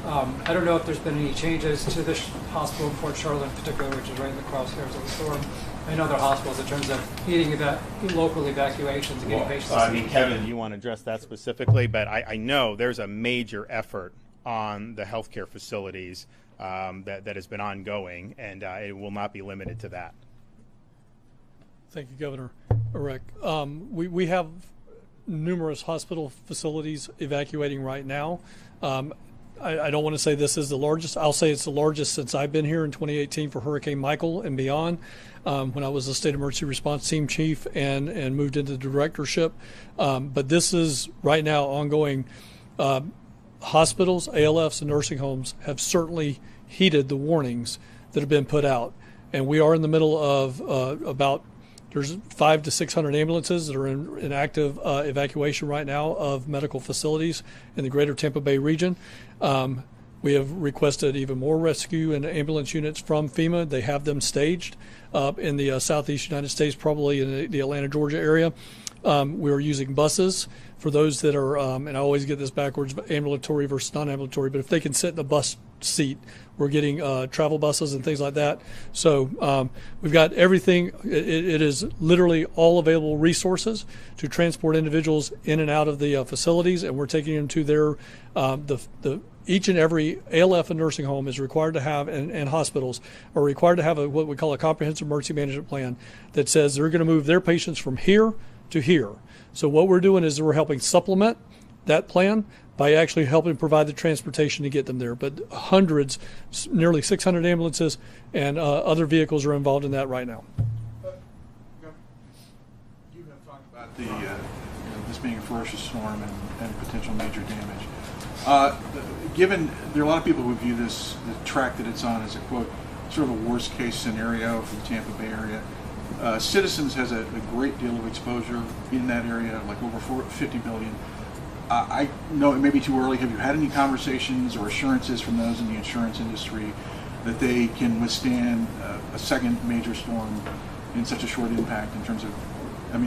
I don't know if there's been any changes to this hospital in Port Charlotte in particular, which is right in the crosshairs of the storm, and other hospitals in terms of needing local evacuations and getting patients. Kevin, you want to address that specifically, but I know there's a major effort on the healthcare facilities that has been ongoing, and it will not be limited to that. Thank you, Governor Eric. We have numerous hospital facilities evacuating right now. I don't want to say this is the largest. I'll say it's the largest since I've been here in 2018 for Hurricane Michael and beyond, when I was the State Emergency Response Team Chief and moved into the directorship. But this is right now ongoing. Hospitals, ALFs, and nursing homes have certainly heeded the warnings that have been put out. And we are in the middle of there's 500 to 600 ambulances that are in active evacuation right now of medical facilities in the greater Tampa Bay region. We have requested even more rescue and ambulance units from FEMA. They have them staged in the southeast United States, probably in the Atlanta, Georgia area. We are using buses for those that are, and I always get this backwards, ambulatory versus non-ambulatory, but if they can sit in a bus seat, we're getting travel buses and things like that. So we've got everything. It is literally all available resources to transport individuals in and out of the facilities, and we're taking them to their each and every ALF and nursing home is required to have, and hospitals are required to have what we call a comprehensive emergency management plan that says they're going to move their patients from here to here. So what we're doing is we're helping supplement that plan by actually helping provide the transportation to get them there. But hundreds, nearly 600 ambulances and other vehicles are involved in that right now. You have talked about this being a ferocious storm and potential major damage. Given there are a lot of people who view the track that it's on as a, quote, sort of a worst case scenario for the Tampa Bay area, Citizens has a great deal of exposure in that area, like over 50 billion. I know it may be too early. Have you had any conversations or assurances from those in the insurance industry that they can withstand a second major storm in such a short impact in terms of,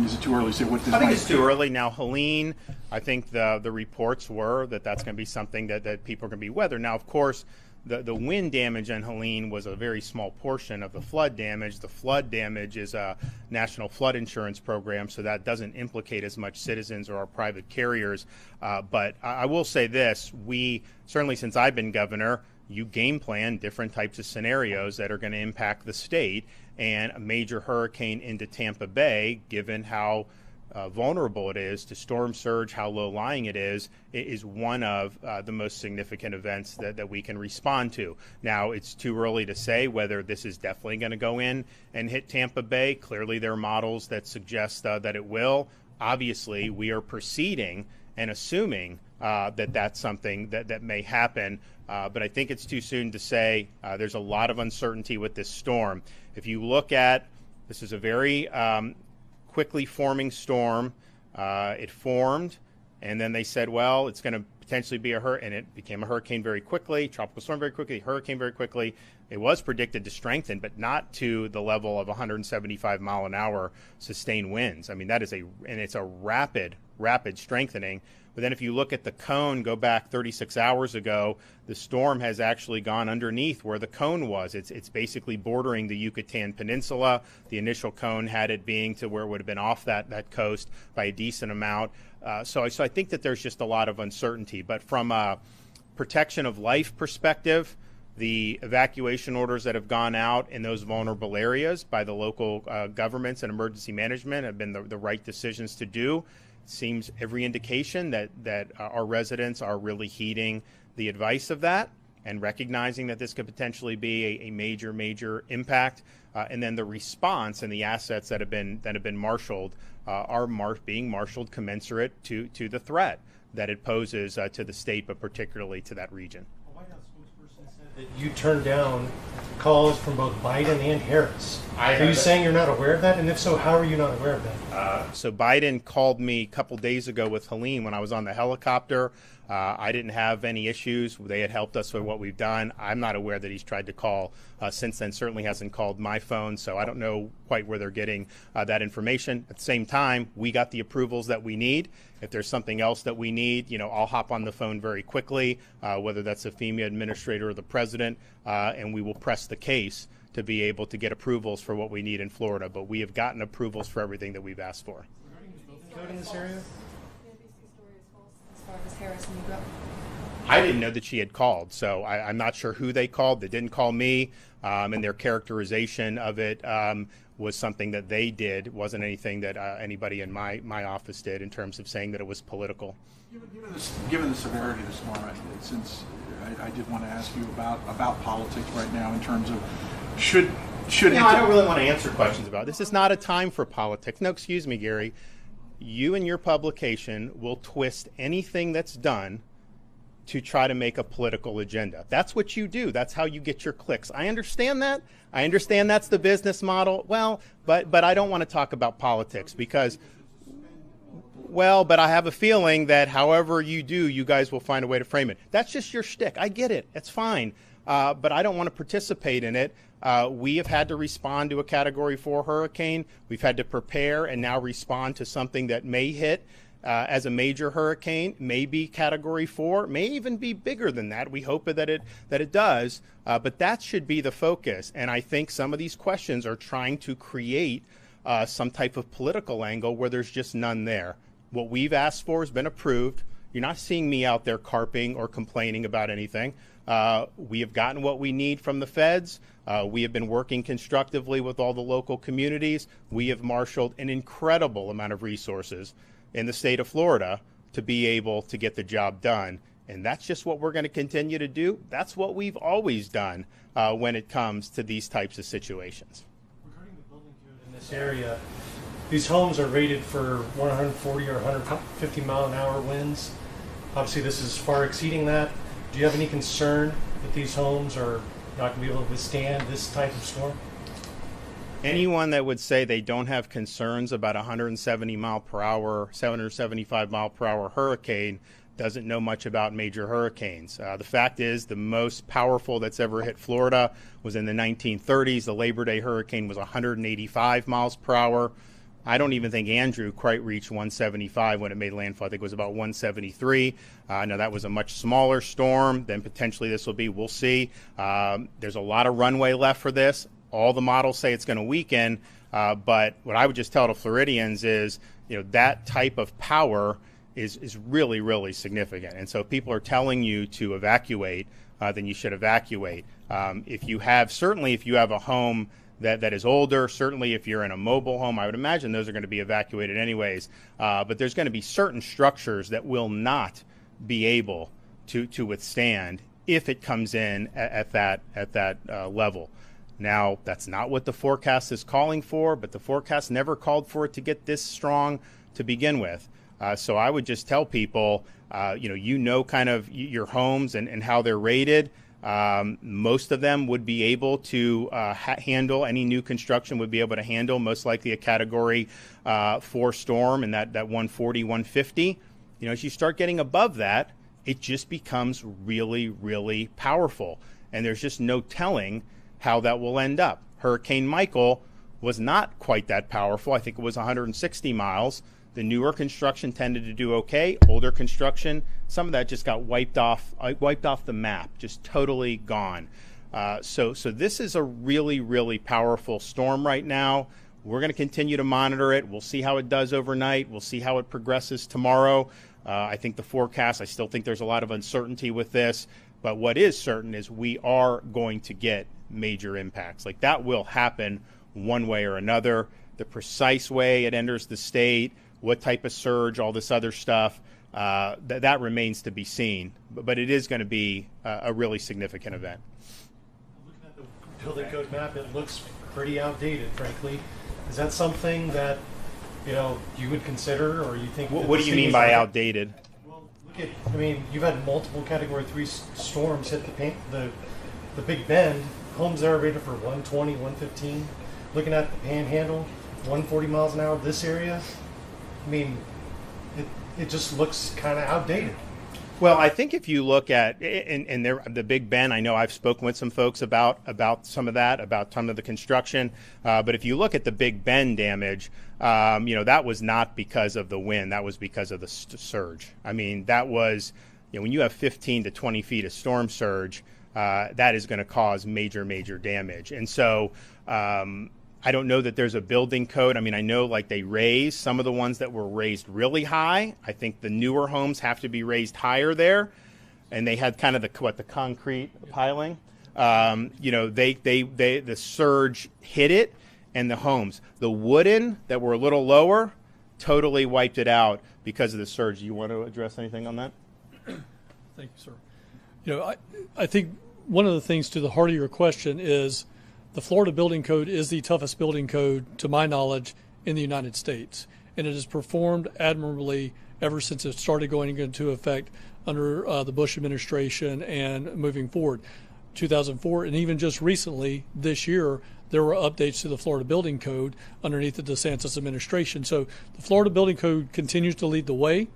is it too early to say what this might be? I think it's too early. Now, Helene, I think the reports were that that's going to be something that people are going to be weather. Now, of course, the wind damage on Helene was a very small portion of the flood damage. The flood damage is a national flood insurance program, so that doesn't implicate as much citizens or our private carriers. But I will say this, we, certainly since I've been governor, you game plan different types of scenarios that are going to impact the state, and a major hurricane into Tampa Bay, given how vulnerable it is to storm surge, how low-lying it is one of the most significant events that we can respond to. Now, it's too early to say whether this is definitely going to go in and hit Tampa Bay. Clearly, there are models that suggest that it will. Obviously, we are proceeding and assuming that that's something that may happen. But I think it's too soon to say. There's a lot of uncertainty with this storm. If you look at, this is a very quickly forming storm. It formed, and then they said, well, it's going to potentially be a hurricane, and it became a hurricane very quickly, tropical storm very quickly, hurricane very quickly. It was predicted to strengthen, but not to the level of 175 mile an hour sustained winds. I mean, that is and it's a rapid strengthening. But then if you look at the cone, go back 36 hours ago, the storm has actually gone underneath where the cone was. It's basically bordering the Yucatan Peninsula. The initial cone had it being to where it would have been off that coast by a decent amount. So I think that there's just a lot of uncertainty. But from a protection of life perspective, the evacuation orders that have gone out in those vulnerable areas by the local governments and emergency management have been the right decisions to do. Seems every indication that our residents are really heeding the advice of that and recognizing that this could potentially be a major impact. And then the response and the assets that have been marshaled are being marshaled commensurate to the threat that it poses to the state, but particularly to that region. A White House spokesperson said that you turned down calls from both Biden and Harris. Are you saying you're not aware of that? And if so, how are you not aware of that? So Biden called me a couple days ago with Helene when I was on the helicopter. I didn't have any issues. They had helped us with what we've done. I'm not aware that he's tried to call since then. Certainly hasn't called my phone, so I don't know quite where they're getting that information. At the same time, we got the approvals that we need. If there's something else that we need, I'll hop on the phone very quickly, whether that's the FEMA administrator or the president, and we will press the case to be able to get approvals for what we need in Florida. But we have gotten approvals for everything that we've asked for. Code in this area? I didn't know that she had called, so I'm not sure who they called. They didn't call me, and their characterization of it was something that they did. It wasn't anything that anybody in my office did in terms of saying that it was political. Given the severity of the storm, since I did want to ask you about politics right now in terms of should I don't really want to answer questions about it. This is not a time for politics. No, excuse me, Gary. You and your publication will twist anything that's done to try to make a political agenda. That's what you do. That's how you get your clicks. I understand that. I understand that's the business model. Well, but I don't want to talk about politics because, but I have a feeling that however you do, you guys will find a way to frame it. That's just your shtick. I get it. It's fine. But I don't want to participate in it. We have had to respond to a Category 4 hurricane. We've had to prepare and now respond to something that may hit as a major hurricane, may be Category 4, may even be bigger than that. We hope that it does, but that should be the focus. And I think some of these questions are trying to create some type of political angle where there's just none there. What we've asked for has been approved. You're not seeing me out there carping or complaining about anything. We have gotten what we need from the feds. We have been working constructively with all the local communities. We have marshaled an incredible amount of resources in the state of Florida to be able to get the job done. And that's just what we're going to continue to do. That's what we've always done when it comes to these types of situations. Regarding the building code in this area, these homes are rated for 140 or 150 mile an hour winds. Obviously, this is far exceeding that. Do you have any concern that these homes are not going to be able to withstand this type of storm? Anyone that would say they don't have concerns about 170 mile per hour, 775 mile per hour hurricane doesn't know much about major hurricanes. The fact is the most powerful that's ever hit Florida was in the 1930s. The Labor Day hurricane was 185 miles per hour. I don't even think Andrew quite reached 175 when it made landfall. I think it was about 173. Now, that was a much smaller storm than potentially this will be. We'll see. There's a lot of runway left for this. All the models say it's going to weaken. But what I would just tell the Floridians is, that type of power is really, really significant. And so if people are telling you to evacuate, then you should evacuate. If you have a home that is older. Certainly if you're in a mobile home, I would imagine those are going to be evacuated anyways. But there's going to be certain structures that will not be able to withstand if it comes in at that level. Now, that's not what the forecast is calling for, but the forecast never called for it to get this strong to begin with. So I would just tell people, kind of your homes and how they're rated. Most of them would be able to handle any new construction, would be able to handle most likely a Category 4 storm and that 140, 150. As you start getting above that, it just becomes really, really powerful. And there's just no telling how that will end up. Hurricane Michael was not quite that powerful. I think it was 160 miles. The newer construction tended to do okay. Older construction, some of that just got wiped off the map, just totally gone. So this is a really, really powerful storm right now. We're going to continue to monitor it. We'll see how it does overnight. We'll see how it progresses tomorrow. I think the forecast, I still think there's a lot of uncertainty with this. But what is certain is we are going to get major impacts. Like that will happen one way or another. The precise way it enters the state, what type of surge, all this other stuff, that remains to be seen. But it is going to be a really significant event. Looking at the building code map, it looks pretty outdated, frankly. Is that something that you would consider, or you think? What do you mean by outdated? Well, you've had multiple Category 3 storms hit the Big Bend. Homes there are rated for 120, 115. Looking at the Panhandle, 140 miles an hour. This area, it just looks kind of outdated. Well, I think if you look at the Big Bend, I know I've spoken with some folks about some of that, about some of the construction. But if you look at the Big Bend damage, that was not because of the wind. That was because of the surge. That was, when you have 15 to 20 feet of storm surge, that is going to cause major, major damage. And so I don't know that there's a building code. I know like they raised some of the ones that were raised really high. I think the newer homes have to be raised higher there. And they had kind of the concrete piling. The surge hit it, and the homes. The wooden that were a little lower totally wiped it out because of the surge. Do you want to address anything on that? Thank you, sir. I think one of the things to the heart of your question is the Florida Building Code is the toughest building code, to my knowledge, in the United States. And it has performed admirably ever since it started going into effect under the Bush administration and moving forward. 2004, and even just recently, this year, there were updates to the Florida Building Code underneath the DeSantis administration. So the Florida Building Code continues to lead the way.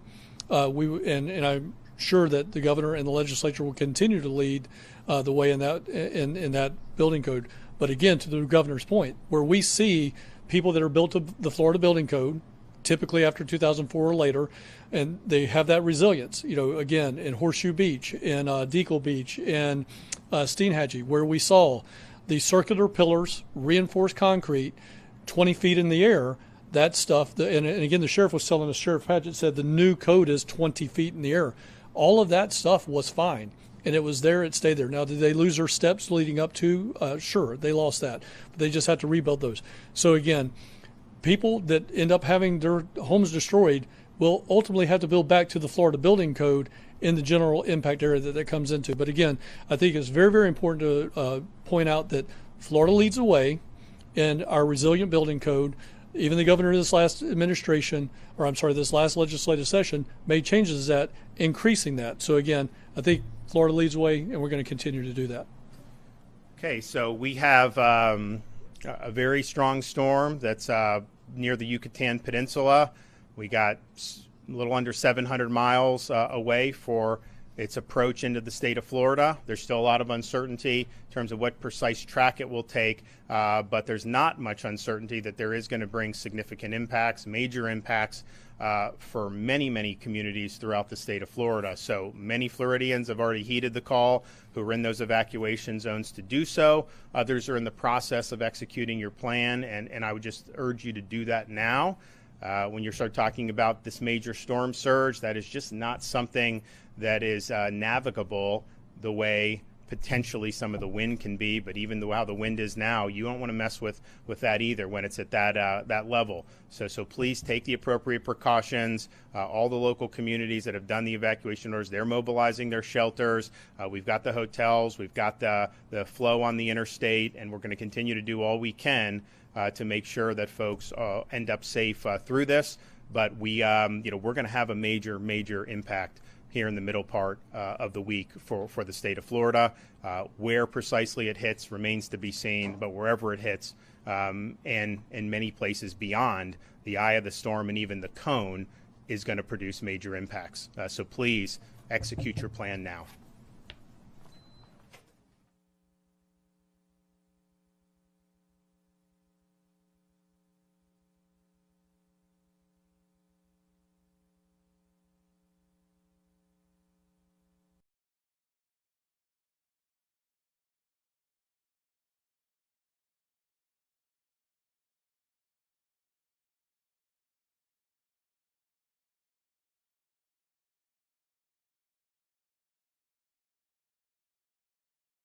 And I'm sure that the governor and the legislature will continue to lead the way in that building code. But again, to the governor's point, where we see people that are built to the Florida Building Code, typically after 2004 or later, and they have that resilience. Again, in Horseshoe Beach, in Deacle Beach, in Steinhatchee, where we saw the circular pillars, reinforced concrete, 20 feet in the air. That stuff, and again, the sheriff was telling us, Sheriff Padgett said the new code is 20 feet in the air. All of that stuff was fine, and it was there, it stayed there. Now, did they lose their steps leading up to? Sure, they lost that. But they just had to rebuild those. So again, people that end up having their homes destroyed will ultimately have to build back to the Florida Building Code in the general impact area that comes into. But again, I think it's very, very important to point out that Florida leads the way in our resilient building code. Even the governor of this last administration, this last legislative session, made changes that increasing that. So again, I think Florida leads the way, and we're going to continue to do that. Okay, so we have a very strong storm that's near the Yucatan Peninsula. We got a little under 700 miles away for its approach into the state of Florida. There's still a lot of uncertainty in terms of what precise track it will take, but there's not much uncertainty that there is going to bring significant impacts, major impacts for many, many communities throughout the state of Florida. So many Floridians have already heeded the call who are in those evacuation zones to do so. Others are in the process of executing your plan, and I would just urge you to do that now. When you start talking about this major storm surge, that is just not something that is navigable the way potentially some of the wind can be, but even how the wind is now, you don't want to mess with that either when it's at that level. So please take the appropriate precautions. All the local communities that have done the evacuation orders, they're mobilizing their shelters. We've got the hotels, we've got the flow on the interstate, and we're going to continue to do all we can to make sure that folks end up safe through this. But we're going to have a major impact here in the middle part of the week for the state of Florida. Where precisely it hits remains to be seen, but wherever it hits, and in many places beyond, the eye of the storm and even the cone is going to produce major impacts. So please execute your plan now.